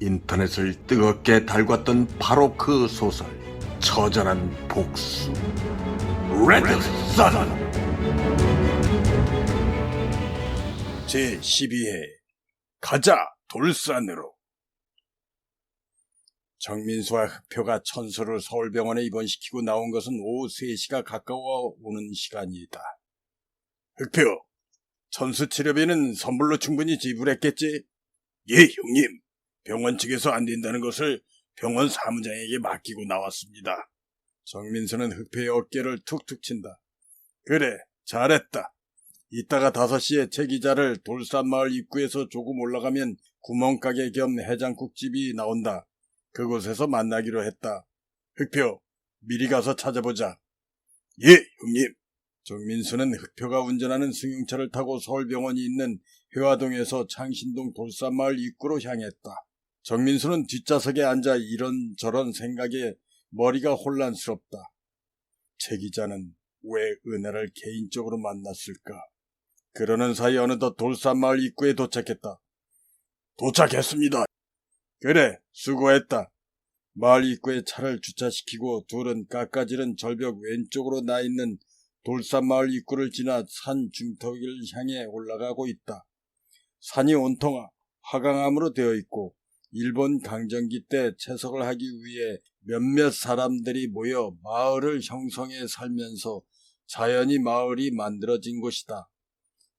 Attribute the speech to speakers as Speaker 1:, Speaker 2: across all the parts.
Speaker 1: 인터넷을 뜨겁게 달궜던 바로 그 소설 처절한 복수 레드선 제12회 가자 돌산으로. 정민수와 흑표가 천수를 서울병원에 입원시키고 나온 것은 오후 3시가 가까워 오는 시간이다. 흑표, 천수 치료비는 선불로 충분히 지불했겠지? 예, 형님. 병원 측에서 안 된다는 것을 병원 사무장에게 맡기고 나왔습니다. 정민수는 흑표의 어깨를 툭툭 친다. 그래, 잘했다. 이따가 5시에 최 기자를 돌산마을 입구에서 조금 올라가면 구멍가게 겸 해장국집이 나온다. 그곳에서 만나기로 했다. 흑표, 미리 가서 찾아보자. 예, 형님. 정민수는 흑표가 운전하는 승용차를 타고 서울병원이 있는 회화동에서 창신동 돌산마을 입구로 향했다. 정민수는 뒷좌석에 앉아 이런저런 생각에 머리가 혼란스럽다. 최 기자는 왜 은하를 개인적으로 만났을까? 그러는 사이 어느덧 돌산마을 입구에 도착했다. 도착했습니다. 그래, 수고했다. 마을 입구에 차를 주차시키고 둘은 깎아지른 절벽 왼쪽으로 나 있는 돌산마을 입구를 지나 산 중턱을 향해 올라가고 있다. 산이 온통 화강암으로 되어 있고 일본 강점기 때 채석을 하기 위해 몇몇 사람들이 모여 마을을 형성해 살면서 자연히 마을이 만들어진 곳이다.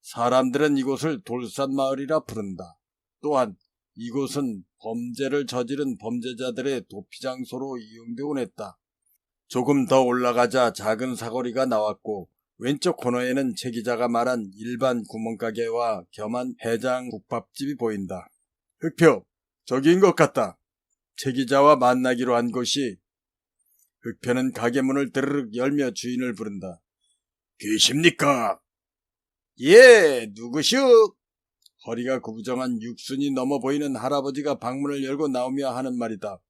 Speaker 1: 사람들은 이곳을 돌산마을이라 부른다. 또한 이곳은 범죄를 저지른 범죄자들의 도피장소로 이용되곤 했다. 조금 더 올라가자 작은 사거리가 나왔고 왼쪽 코너에는 최 기자가 말한 일반 구멍가게와 겸한 해장국밥집이 보인다. 흑표, 저기인 것 같다. 최 기자와 만나기로 한 곳이. 흑표는 가게 문을 드르륵 열며 주인을 부른다. 계십니까? 예, 누구시오? 허리가 구부정한 육순이 넘어 보이는 할아버지가 방문을 열고 나오며 하는 말이다.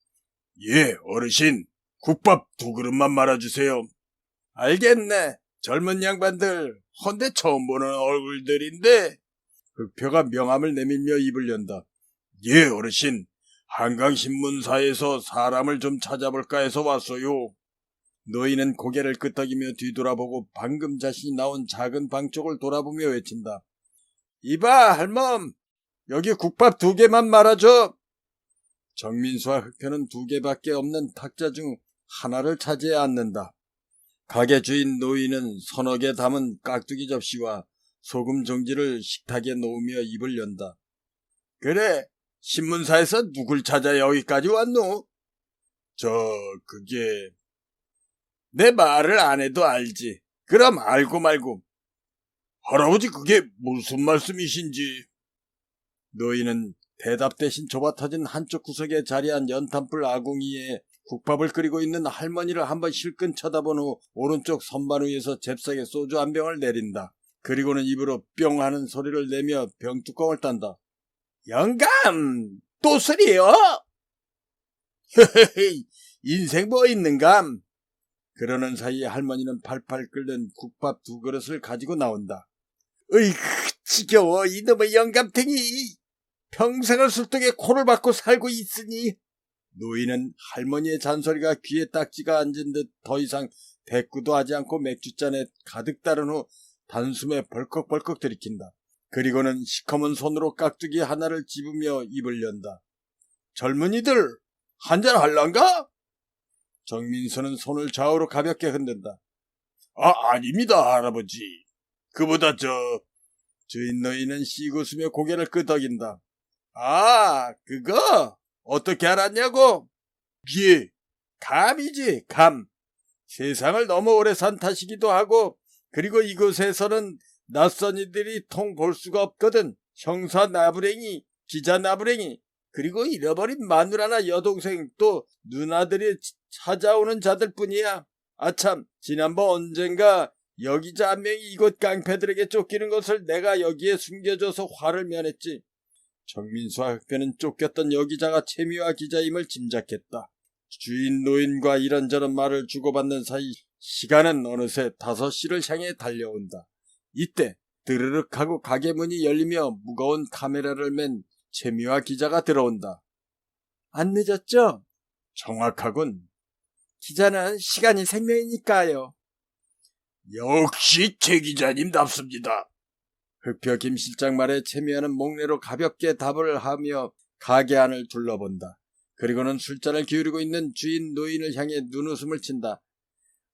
Speaker 1: 예, 어르신. 국밥 2그릇만 말아주세요. 알겠네. 젊은 양반들, 헌데 처음 보는 얼굴들인데. 흑표가 명함을 내밀며 입을 연다. 예, 어르신. 한강신문사에서 사람을 좀 찾아볼까 해서 왔어요. 노인은 고개를 끄덕이며 뒤돌아보고 방금 자신이 나온 작은 방 쪽을 돌아보며 외친다. 이봐, 할멈. 여기 국밥 2개만 말아줘. 정민수와 흑표는 2개밖에 없는 탁자 중 하나를 차지해 앉는다. 가게 주인 노인은 서너 개 담은 깍두기 접시와 소금 종지를 식탁에 놓으며 입을 연다. 그래, 신문사에서 누굴 찾아 여기까지 왔노? 그게... 내 말을 안 해도 알지. 그럼 알고 말고. 할아버지, 그게 무슨 말씀이신지. 노인은 대답 대신 좁아터진 한쪽 구석에 자리한 연탄불 아궁이에 국밥을 끓이고 있는 할머니를 한번 실끈 쳐다본 후 오른쪽 선반 위에서 잽싸게 소주 한 병을 내린다. 그리고는 입으로 뿅 하는 소리를 내며 병뚜껑을 딴다. 영감! 또 술이요? 헤헤헤, 인생 뭐 있는감? 그러는 사이에 할머니는 팔팔 끓는 국밥 2그릇을 가지고 나온다. 으이그, 지겨워, 이놈의 영감탱이! 평생을 술독에 코를 박고 살고 있으니. 노인은 할머니의 잔소리가 귀에 딱지가 앉은 듯 더 이상 대꾸도 하지 않고 맥주잔에 가득 따른 후 단숨에 벌컥벌컥 들이킨다. 그리고는 시커먼 손으로 깍두기 하나를 집으며 입을 연다. 젊은이들, 한잔 할란가? 정민수는 손을 좌우로 가볍게 흔든다. 아닙니다, 할아버지. 그보다 주인 노인은 씨구으며 고개를 끄덕인다. 그거? 어떻게 알았냐고? 예, 감이지, 감. 세상을 너무 오래 산 탓이기도 하고, 그리고 이곳에서는 낯선 이들이 통 볼 수가 없거든. 형사 나부랭이, 기자 나부랭이, 그리고 잃어버린 마누라나 여동생 또 누나들이 찾아오는 자들 뿐이야. 아참, 지난번 언젠가 여기자 한 명이 이곳 깡패들에게 쫓기는 것을 내가 여기에 숨겨줘서 화를 면했지. 정민수와 흑표는 쫓겼던 여기자가 최미화 기자임을 짐작했다. 주인 노인과 이런저런 말을 주고받는 사이 시간은 어느새 5시를 향해 달려온다. 이때 드르륵 하고 가게 문이 열리며 무거운 카메라를 맨 최미화 기자가 들어온다.
Speaker 2: 안 늦었죠?
Speaker 1: 정확하군.
Speaker 2: 기자는 시간이 생명이니까요.
Speaker 1: 역시 최 기자님답습니다.
Speaker 2: 흑표 김 실장 말에 최미아는 목례로 가볍게 답을 하며 가게 안을 둘러본다. 그리고는 술잔을 기울이고 있는 주인 노인을 향해 눈웃음을 친다.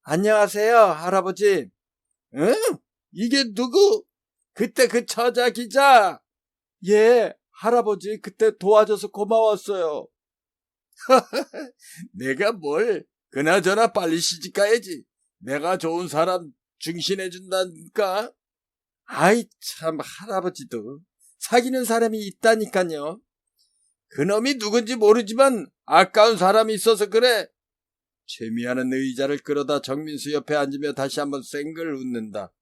Speaker 2: 안녕하세요, 할아버지. 응? 이게 누구? 그때 그 처자 기자. 예, 할아버지 그때 도와줘서 고마웠어요.
Speaker 1: 내가 뭘? 그나저나 빨리 시집가야지. 내가 좋은 사람 중신해준다니까.
Speaker 2: 아이 참, 할아버지도 사귀는 사람이 있다니까요.
Speaker 1: 그놈이 누군지 모르지만 아까운 사람이 있어서 그래.
Speaker 2: 최미아는 의자를 끌어다 정민수 옆에 앉으며 다시 한번 쌩글 웃는다.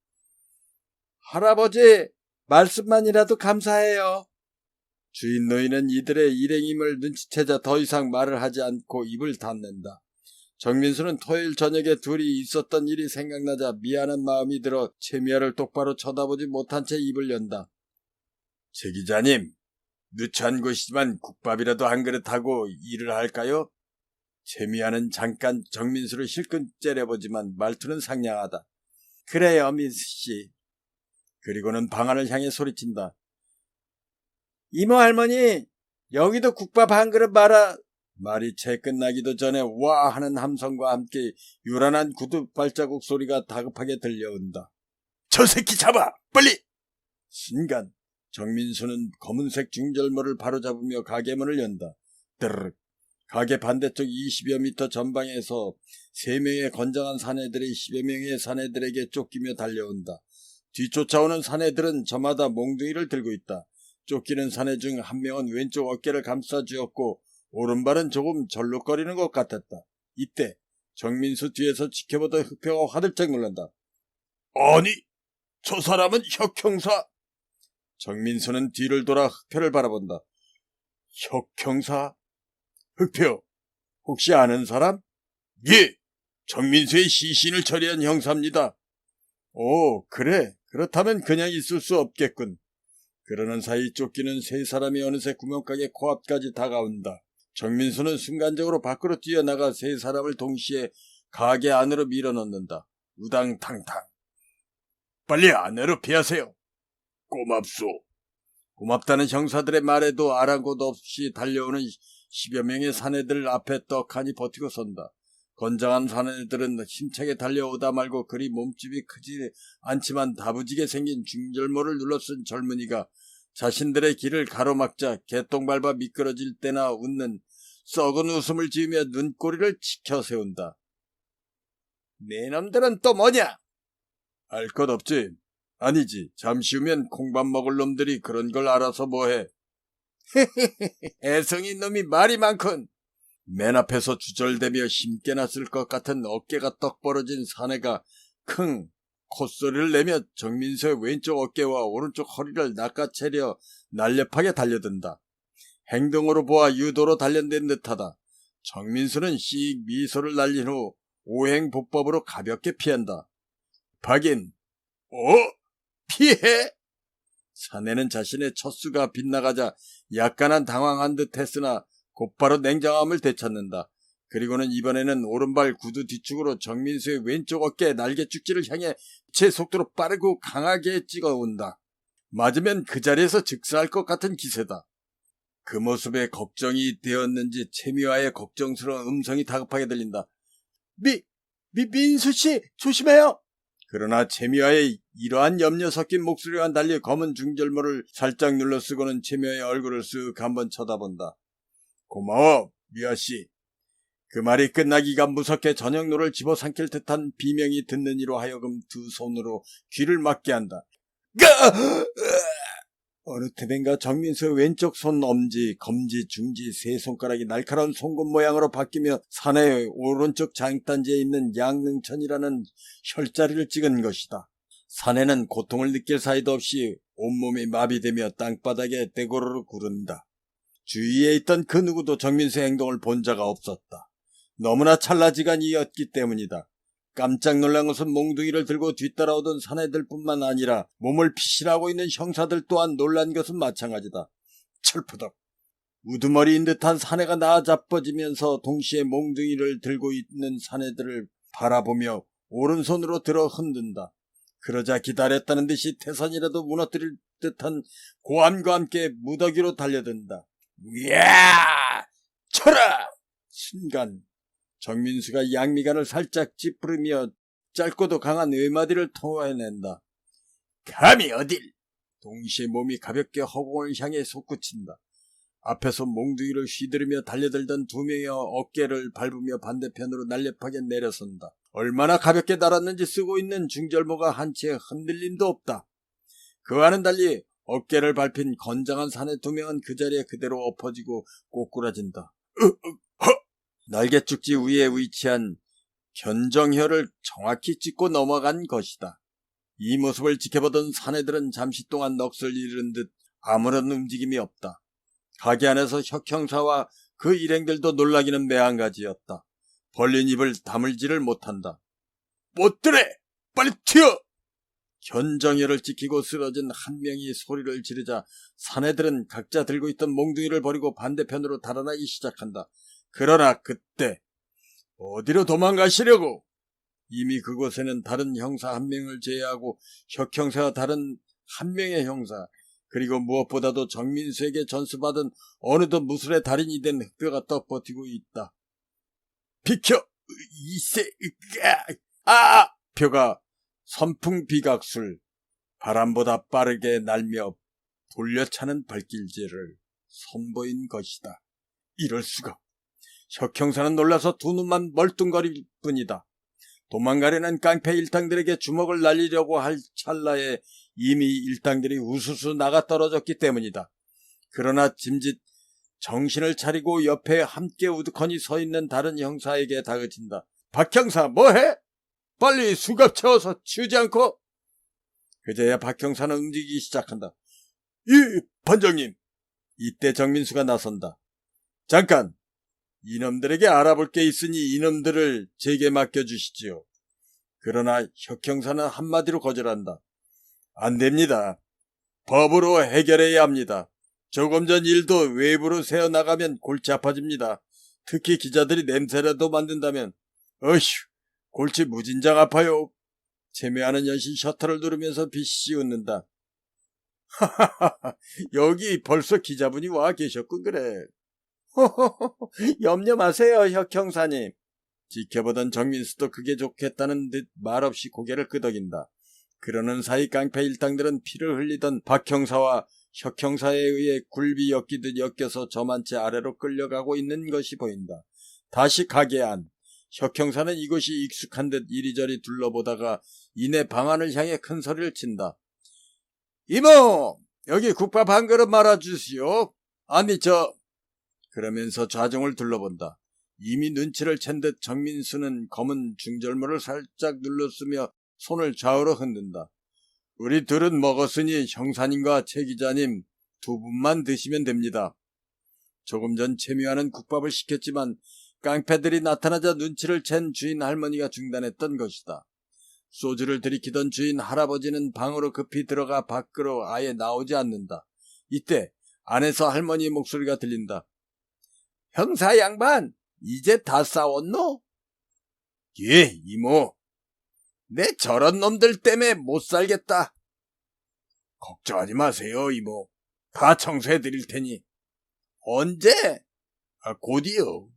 Speaker 2: 할아버지, 말씀만이라도 감사해요. 주인 노인은 이들의 일행임을 눈치채자 더 이상 말을 하지 않고 입을 닫는다. 정민수는 토요일 저녁에 둘이 있었던 일이 생각나자 미안한 마음이 들어 최미아를 똑바로 쳐다보지 못한 채 입을 연다.
Speaker 1: 최 기자님, 누추한 곳이지만 국밥이라도 한 그릇 하고 일을 할까요?
Speaker 2: 최미아는 잠깐 정민수를 실컷 째려보지만 말투는 상냥하다. 그래요, 민수씨. 그리고는 방 안을 향해 소리친다. 이모 할머니, 여기도 국밥 한 그릇 말아. 말이 채 끝나기도 전에 와 하는 함성과 함께 요란한 구두 발자국 소리가 다급하게 들려온다.
Speaker 1: 저 새끼 잡아! 빨리!
Speaker 2: 순간 정민수는 검은색 중절모를 바로잡으며 가게 문을 연다. 드르륵. 가게 반대쪽 20여 미터 전방에서 3명의 건장한 사내들이 10여 명의 사내들에게 쫓기며 달려온다. 뒤쫓아오는 사내들은 저마다 몽둥이를 들고 있다. 쫓기는 사내 중 한 명은 왼쪽 어깨를 감싸주었고 오른발은 조금 절룩거리는 것 같았다. 이때 정민수 뒤에서 지켜보던 흑표가 화들짝 놀란다.
Speaker 1: 아니, 저 사람은 혁 형사.
Speaker 2: 정민수는 뒤를 돌아 흑표를 바라본다.
Speaker 1: 혁 형사? 흑표,
Speaker 2: 혹시 아는 사람?
Speaker 1: 예, 정민수의 시신을 처리한 형사입니다.
Speaker 2: 오, 그래. 그렇다면 그냥 있을 수 없겠군. 그러는 사이 쫓기는 세 사람이 어느새 구멍가게 코앞까지 다가온다. 정민수는 순간적으로 밖으로 뛰어나가 세 사람을 동시에 가게 안으로 밀어넣는다. 우당탕탕.
Speaker 1: 빨리 안으로 피하세요. 고맙소.
Speaker 2: 고맙다는 형사들의 말에도 아랑곳 없이 달려오는 10여 명의 사내들 앞에 떡하니 버티고 선다. 건장한 사내들은 힘차게 달려오다 말고 그리 몸집이 크지 않지만 다부지게 생긴 중절모를 눌러쓴 젊은이가 자신들의 길을 가로막자 개똥 밟아 미끄러질 때나 웃는 썩은 웃음을 지으며 눈꼬리를 치켜 세운다.
Speaker 1: 네 놈들은 또 뭐냐?
Speaker 2: 알 것 없지. 아니지. 잠시 후면 콩밥 먹을 놈들이 그런 걸 알아서 뭐해.
Speaker 1: 애성인 놈이 말이 많군.
Speaker 2: 맨 앞에서 주절대며 힘께나 쓸 것 같은 어깨가 떡 벌어진 사내가 킁 콧소리를 내며 정민수의 왼쪽 어깨와 오른쪽 허리를 낚아채려 날렵하게 달려든다. 행동으로 보아 유도로 단련된 듯하다. 정민수는 씩 미소를 날린 후 오행보법으로 가볍게 피한다. 박인,
Speaker 1: 피해?
Speaker 2: 사내는 자신의 첫 수가 빗나가자 약간은 당황한 듯 했으나 곧바로 냉정함을 되찾는다. 그리고는 이번에는 오른발 구두 뒤축으로 정민수의 왼쪽 어깨 날개축지를 향해 제 속도로 빠르고 강하게 찍어온다. 맞으면 그 자리에서 즉사할 것 같은 기세다. 그 모습에 걱정이 되었는지 최미화의 걱정스러운 음성이 다급하게 들린다. 민수씨 조심해요. 그러나 최미화의 이러한 염려 섞인 목소리와는 달리 검은 중절모를 살짝 눌러 쓰고는 최미화의 얼굴을 쓱 한번 쳐다본다. 고마워, 미아씨. 그 말이 끝나기가 무섭게 저녁노를 집어삼킬 듯한 비명이 듣는 이로 하여금 두 손으로 귀를 막게 한다. 어느 때인가 정민수의 왼쪽 손 엄지, 검지, 중지 세 손가락이 날카로운 송곳 모양으로 바뀌며 사내의 오른쪽 장단지에 있는 양능천이라는 혈자리를 찍은 것이다. 사내는 고통을 느낄 사이도 없이 온몸이 마비되며 땅바닥에 떼고르르 구른다. 주위에 있던 그 누구도 정민수의 행동을 본 자가 없었다. 너무나 찰나지간이었기 때문이다. 깜짝 놀란 것은 몽둥이를 들고 뒤따라오던 사내들뿐만 아니라 몸을 피실하고 있는 형사들 또한 놀란 것은 마찬가지다. 철푸덕. 우두머리인 듯한 사내가 나자빠지면서 동시에 몽둥이를 들고 있는 사내들을 바라보며 오른손으로 들어 흔든다. 그러자 기다렸다는 듯이 태산이라도 무너뜨릴 듯한 고함과 함께 무더기로 달려든다. 이야! 쳐라! 순간 정민수가 양미간을 살짝 찌푸리며 짧고도 강한 외마디를 통화해낸다. 감히 어딜! 동시에 몸이 가볍게 허공을 향해 솟구친다. 앞에서 몽둥이를 휘두르며 달려들던 두 명의 어깨를 밟으며 반대편으로 날렵하게 내려선다. 얼마나 가볍게 날았는지 쓰고 있는 중절모가 한 채 흔들림도 없다. 그와는 달리 어깨를 밟힌 건장한 사내 두 명은 그 자리에 그대로 엎어지고 꼬꾸라진다. 날개축지 위에 위치한 견정혀를 정확히 짚고 넘어간 것이다. 이 모습을 지켜보던 사내들은 잠시 동안 넋을 잃은 듯 아무런 움직임이 없다. 가게 안에서 혁형사와 그 일행들도 놀라기는 매한가지였다. 벌린 입을 다물지를 못한다. 못들래! 빨리 튀어! 견정혀를 지키고 쓰러진 한 명이 소리를 지르자 사내들은 각자 들고 있던 몽둥이를 버리고 반대편으로 달아나기 시작한다. 그러나 그때 어디로 도망가시려고? 이미 그곳에는 다른 형사 한 명을 제외하고 혁형사와 다른 한 명의 형사, 그리고 무엇보다도 정민수에게 전수받은 어느덧 무술의 달인이 된 흑뼈가 떡버티고 있다. 비켜! 표가 선풍 비각술, 바람보다 빠르게 날며 돌려차는 발길질을 선보인 것이다. 이럴 수가. 혁형사는 놀라서 두 눈만 멀뚱거릴 뿐이다. 도망가려는 깡패 일당들에게 주먹을 날리려고 할 찰나에 이미 일당들이 우수수 나가 떨어졌기 때문이다. 그러나 짐짓 정신을 차리고 옆에 함께 우두커니 서 있는 다른 형사에게 다그친다. 박 형사 뭐해? 빨리 수갑 채워서 치우지 않고. 그제야 박 형사는 움직이기 시작한다. 이 반장님. 이때 정민수가 나선다. 잠깐. 이놈들에게 알아볼 게 있으니 이놈들을 제게 맡겨주시지요. 그러나 혁형사는 한마디로 거절한다. 안 됩니다. 법으로 해결해야 합니다. 조금 전 일도 외부로 새어나가면 골치 아파집니다. 특히 기자들이 냄새라도 만든다면. 어휴, 골치 무진장 아파요. 체매하는 연신 셔터를 누르면서 비씨 웃는다. 하하하, 여기 벌써 기자분이 와 계셨군 그래. 염려 마세요, 혁형사님. 지켜보던 정민수도 그게 좋겠다는 듯 말없이 고개를 끄덕인다. 그러는 사이 깡패 일당들은 피를 흘리던 박 형사와 혁형사에 의해 굴비 엮이듯 엮여서 저만치 아래로 끌려가고 있는 것이 보인다. 다시 가게 안. 혁형사는 이곳이 익숙한 듯 이리저리 둘러보다가 이내 방안을 향해 큰 소리를 친다. 이모! 여기 국밥 한 그릇 말아주시오. 아니 그러면서 좌중을 둘러본다. 이미 눈치를 챈 듯 정민수는 검은 중절모를 살짝 눌러쓰며 손을 좌우로 흔든다. 우리 둘은 먹었으니 형사님과 최 기자님 두 분만 드시면 됩니다. 조금 전 채미와는 국밥을 시켰지만 깡패들이 나타나자 눈치를 챈 주인 할머니가 중단했던 것이다. 소주를 들이키던 주인 할아버지는 방으로 급히 들어가 밖으로 아예 나오지 않는다. 이때 안에서 할머니의 목소리가 들린다. 형사 양반, 이제 다 싸웠노? 예, 이모. 내 저런 놈들 때문에 못 살겠다. 걱정하지 마세요, 이모. 다 청소해드릴 테니. 언제? 곧이요.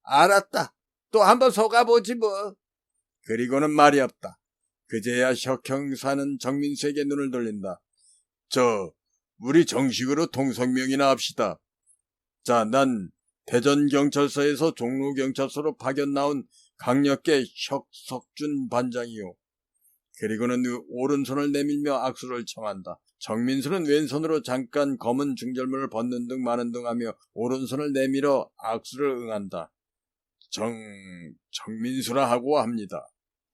Speaker 2: 알았다. 또 한번 속아보지 뭐. 그리고는 말이 없다. 그제야 혁형사는 정민수에게 눈을 돌린다. 우리 정식으로 통성명이나 합시다. 자, 난 대전경찰서에서 종로경찰서로 파견 나온 강력계 혁석준 반장이요. 그리고는 오른손을 내밀며 악수를 청한다. 정민수는 왼손으로 잠깐 검은 중절모를 벗는 둥 마는 둥 하며 오른손을 내밀어 악수를 응한다. 정민수라 하고 합니다.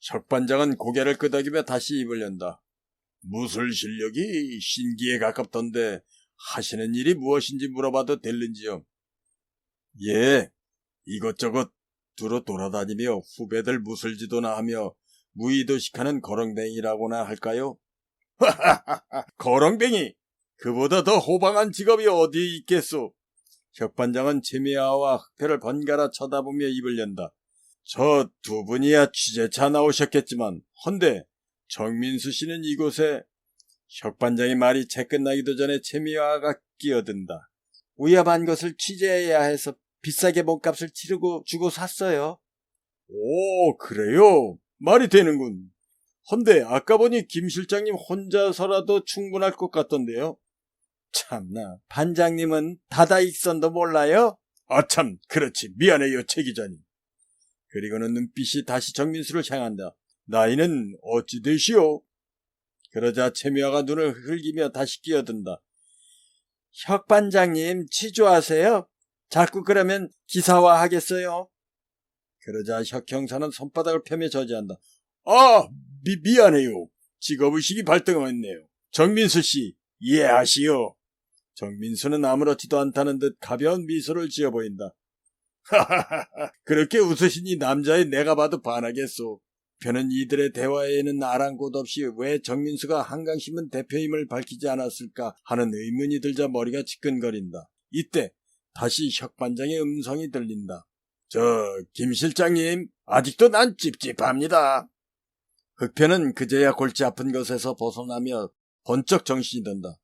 Speaker 2: 혁 반장은 고개를 끄덕이며 다시 입을 연다. 무술 실력이 신기에 가깝던데 하시는 일이 무엇인지 물어봐도 될는지요? 예, 이것저것 두루 돌아다니며 후배들 무술 지도나 하며 무의도식하는 거렁뱅이라고나 할까요? 거렁뱅이! 그보다 더 호방한 직업이 어디 있겠소? 혁반장은 최미화와 흑표를 번갈아 쳐다보며 입을 연다. 저 두 분이야 취재차 나오셨겠지만 헌데 정민수 씨는 이곳에. 혁반장의 말이 채 끝나기도 전에 최미화가 끼어든다. 위험한 것을 취재해야 해서 비싸게 몸값을 치르고 주고 샀어요. 오, 그래요? 말이 되는군. 헌데 아까 보니 김 실장님 혼자서라도 충분할 것 같던데요. 참나, 반장님은 다다익선도 몰라요? 아참, 그렇지. 미안해요, 최 기자님. 그리고는 눈빛이 다시 정민수를 향한다. 나이는 어찌 되시오? 그러자 최미화가 눈을 흘기며 다시 끼어든다. 혁 반장님 취조하세요? 자꾸 그러면 기사화하겠어요? 그러자 혁 형사는 손바닥을 펴며 저지한다. 미안해요. 직업의식이 발동했네요. 정민수 씨, 이해하시오. 정민수는 아무렇지도 않다는 듯 가벼운 미소를 지어 보인다. 하하하하, 그렇게 웃으시니 남자의 내가 봐도 반하겠소. 표는 이들의 대화에는 아랑곳 없이 왜 정민수가 한강신문 대표임을 밝히지 않았을까 하는 의문이 들자 머리가 지끈거린다. 이때 다시 혁 반장의 음성이 들린다. 김 실장님, 아직도 난 찝찝합니다. 흑표는 그제야 골치 아픈 것에서 벗어나며 번쩍 정신이 든다.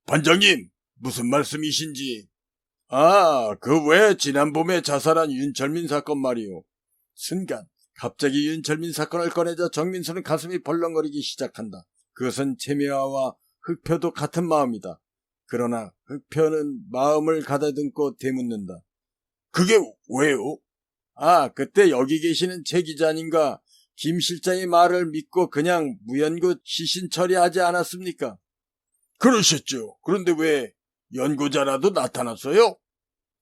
Speaker 2: 반장님, 무슨 말씀이신지. 그 왜 지난 봄에 자살한 윤철민 사건 말이오. 순간 갑자기 윤철민 사건을 꺼내자 정민수는 가슴이 벌렁거리기 시작한다. 그것은 최미화와 흑표도 같은 마음이다. 그러나 흑표는 마음을 가다듬고 되묻는다. 그게 왜요? 그때 여기 계시는 최 기자님과 김 실장의 말을 믿고 그냥 무연고 시신 처리하지 않았습니까? 그러셨죠. 그런데 왜 연고자라도 나타났어요?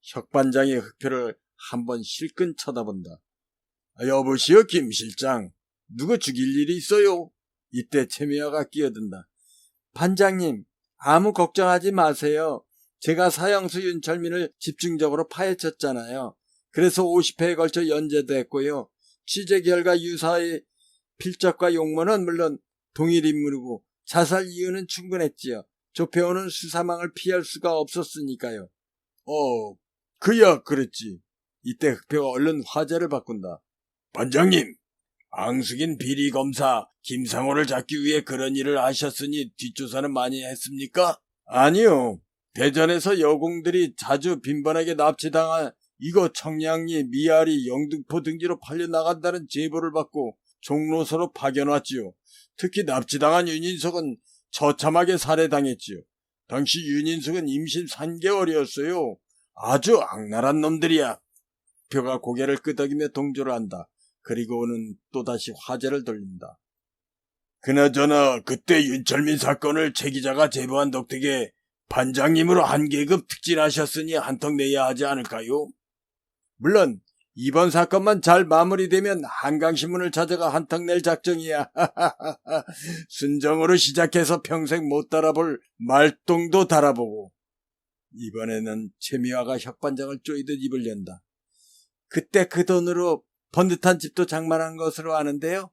Speaker 2: 혁 반장이 흑표를 한번 실끈 쳐다본다. 여보시오, 김 실장. 누구 죽일 일이 있어요? 이때 최미화가 끼어든다. 반장님, 아무 걱정하지 마세요. 제가 사형수 윤철민을 집중적으로 파헤쳤잖아요. 그래서 50회에 걸쳐 연재도 했고요. 취재 결과 유사의 필적과 용모는 물론 동일 인물이고 자살 이유는 충분했지요. 조폐호는 수사망을 피할 수가 없었으니까요. 그야 그랬지. 이때 흑표가 얼른 화제를 바꾼다. 반장님, 앙숙인 비리검사 김상호를 잡기 위해 그런 일을 하셨으니 뒷조사는 많이 했습니까? 아니요. 대전에서 여공들이 자주 빈번하게 납치당한 이거 청량리, 미아리, 영등포 등지로 팔려나간다는 제보를 받고 종로서로 파견왔지요. 특히 납치당한 윤인석은 처참하게 살해당했지요. 당시 윤인석은 임신 3개월이었어요. 아주 악랄한 놈들이야. 표가 고개를 끄덕이며 동조를 한다. 그리고는 또다시 화제를 돌린다. 그나저나 그때 윤철민 사건을 최 기자가 제보한 덕택에 반장님으로 한 계급 특진하셨으니 한턱 내야 하지 않을까요? 물론 이번 사건만 잘 마무리되면 한강신문을 찾아가 한턱 낼 작정이야. 순정으로 시작해서 평생 못 달아볼 말똥도 달아보고. 이번에는 최미화가 혁 반장을 쪼이듯 입을 연다. 그때 그 돈으로 번듯한 집도 장만한 것으로 아는데요.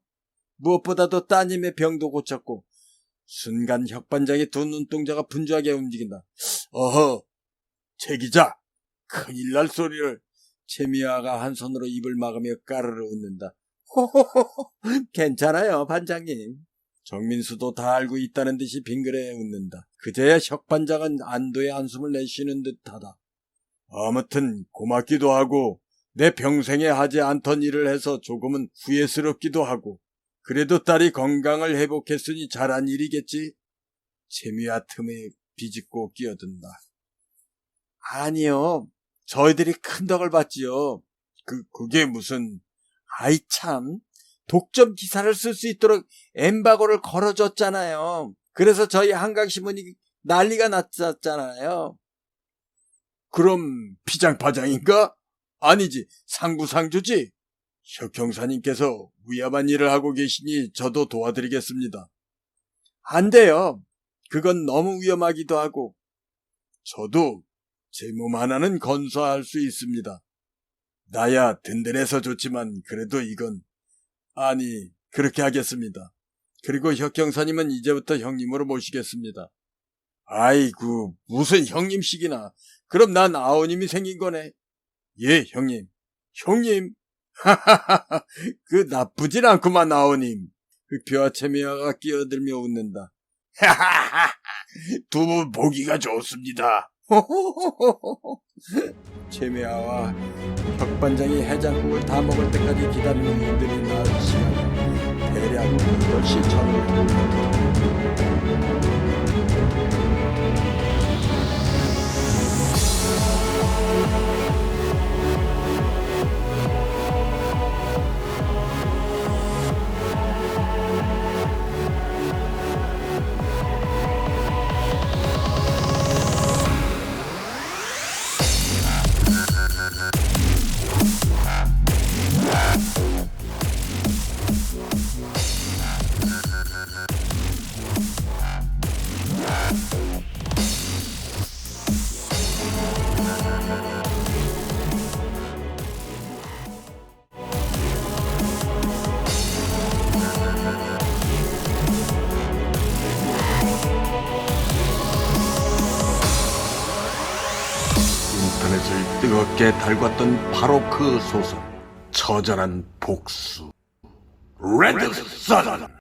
Speaker 2: 무엇보다도 따님의 병도 고쳤고. 순간 혁 반장의 두 눈동자가 분주하게 움직인다. 최 기자, 큰일 날 소리를. 최미화가 한 손으로 입을 막으며 까르르 웃는다. 호호호, 괜찮아요, 반장님. 정민수도 다 알고 있다는 듯이 빙그레 웃는다. 그제야 혁 반장은 안도의 한숨을 내쉬는 듯하다. 아무튼 고맙기도 하고 내 평생에 하지 않던 일을 해서 조금은 후회스럽기도 하고 그래도 딸이 건강을 회복했으니 잘한 일이겠지? 최미화 틈에 비집고 끼어든다. 아니요. 저희들이 큰 덕을 봤지요. 그게 무슨... 아이 참, 독점 기사를 쓸 수 있도록 엠바고를 걸어줬잖아요. 그래서 저희 한강신문이 난리가 났잖아요. 그럼 피장파장인가? 아니지, 상부상조지? 혁 형사님께서 위험한 일을 하고 계시니 저도 도와드리겠습니다. 안 돼요. 그건 너무 위험하기도 하고. 저도 제 몸 하나는 건사할 수 있습니다. 나야 든든해서 좋지만 그래도 이건... 아니, 그렇게 하겠습니다. 그리고 혁 형사님은 이제부터 형님으로 모시겠습니다. 아이고, 무슨 형님식이나. 그럼 난 아오님이 생긴 거네. 예, 형님. 형님. 그 나쁘진 않구만, 아오님. 흑표와 채미아가 끼어들며 웃는다.
Speaker 1: 두 분 보기가 좋습니다.
Speaker 2: 채미아와 혁반장이 해장국을 다 먹을 때까지 기다리는 이들이 나을 시간 대략 8시 전후.
Speaker 1: 인터넷을 뜨겁게 달궜던 바로 그 소설, 처절한 복수. 레드 선!